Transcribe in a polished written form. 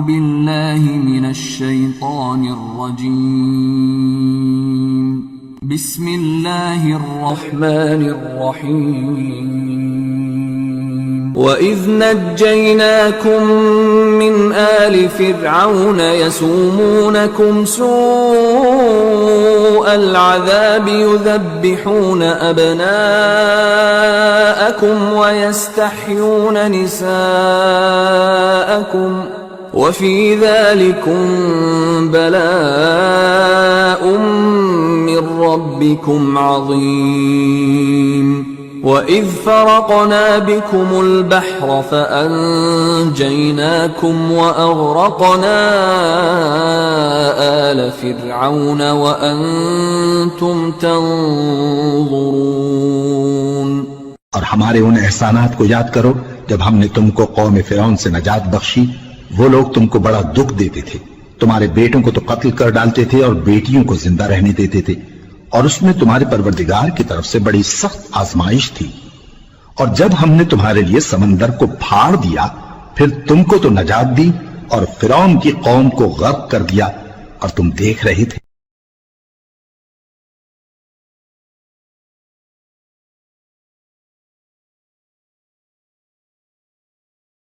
बिल्लाहि मिनश्शैतानिर्रजीम। बिस्मिल्लाहिर्रहमानिर्रहीम। वइज़ नज्जयनाकुम मिन आलि फ़िरऔन यसूमूनकुम सूअल अज़ाब युज़ब्बिहून अब्नाअकुम वयस्तह्यून निसाअकुम वफ़ी ज़ालिकुम बलाउम मिर रब्बिकुम अज़ीम। वइज़ फ़रक़ना बिकुमुल बहर फ़अंजयनाकुम वअग़रक़ना आल फ़िरऔन वअंतुम तंज़ुरून। और हमारे उन एहसानात को याद करो जब हमने तुमको कौम फ़िरऔन से नजात बख्शी। वो लोग तुमको बड़ा दुख देते थे, तुम्हारे बेटों को तो कत्ल कर डालते थे और बेटियों को जिंदा रहने देते थे, और उसमें तुम्हारे परवरदिगार की तरफ से बड़ी सख्त आजमाइश थी। और जब हमने तुम्हारे लिए समंदर को फाड़ दिया, फिर तुमको तो नजात दी और फ़िरऔन की कौम को गर्क कर दिया, और तुम देख रहे थे।